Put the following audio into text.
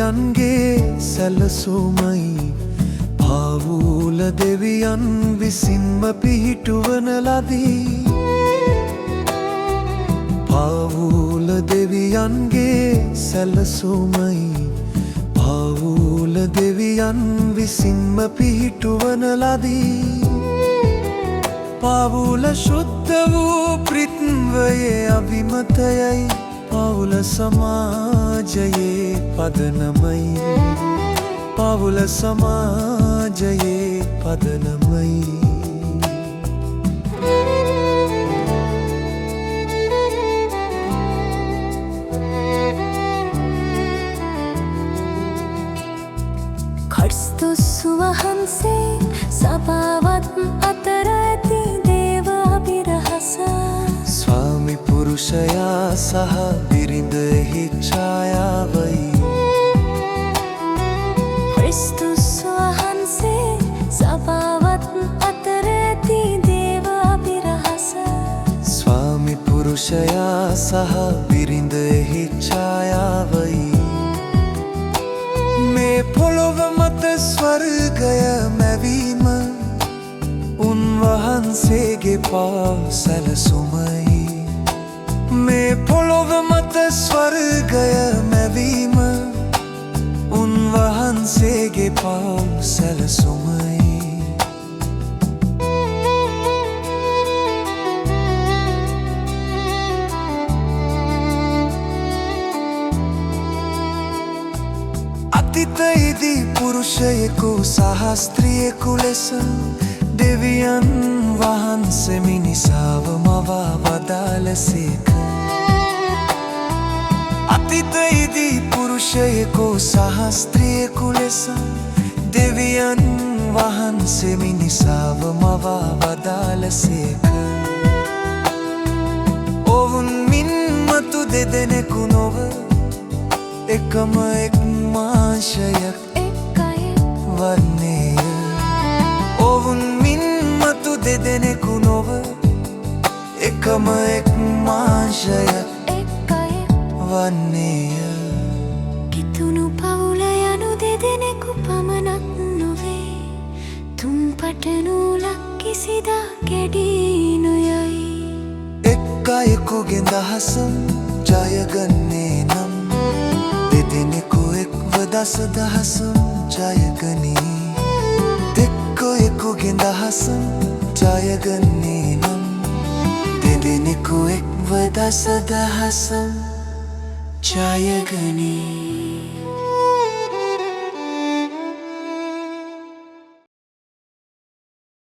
දෙවියන්ගේ සැලසුමයි පාවුල දෙවියන් විසින්ම පිහිටුවන ලදී පාවුල දෙවියන්ගේ සැලසුමයි පාවුල දෙවියන් විසින්ම පිහිටුවන ලදී පාවුල ශුද්ධ වූ ප්‍රිත්වයේ අභිමතයයි පාවුල සමාජයේ පදනමයි පාවුල සමාජයේ පදනමයි කර්ස්තුස් වහන්සේ සභාවත් අතර ඇති දේව අභිරහස ස්වාමි පුරුෂයා සහ බිරිඳ එහි ඡායාවයි ක්‍රිස්තුස් වහන්සේ සභාවත් අතර ඇති දේව අභිරහස ස්වාමි පුරුෂයා සහ බිරිඳ එහි ඡායාවයි මේ පොළොව මත ස්වර්ගය මැවීම උන්වහන්සේගේ පාව සැලසුමයි මේ පොළොව මත ස්වර්ගය මැවීම උන්වහන්සේගේ පාව සැලසුමයි අතීතයේදී පුරුෂයෙකු සහ ස්ත්‍රියෙකු ලෙස දෙවියන් වහන්සේ මිනිසාව මවා වදාළසේක අතීතයේදී පුරුෂයෙකු සහ ස්ත්‍රියෙකු ලෙස දෙවියන් වහන්සේ මිනිසාව මවා වදාළසේක ඔවුන් මින් මතු දෙදෙනෙකු නොව එකම එක් මාංශයක් වන්නේය ඔවුන් මින් මතු දෙදෙනෙකු නොව එකම එක් මාංශයක් වන්නේය කිතුණු පවුල යනු දෙදෙනෙකු පමණක් නොවේ තුන් පටනූලක් කිසිදා කැඩී නොයයි එක් අයෙකුගේ දහසම් ජයගන්නේ නම් දෙදෙනෙකු එක්ව දසදහසම් ජයගනී දෙක්කොයෙකුගේ දහසම් ජයගන්නේ නම් දෙදෙනෙකු එක්ව දසදහසම් ජයගනී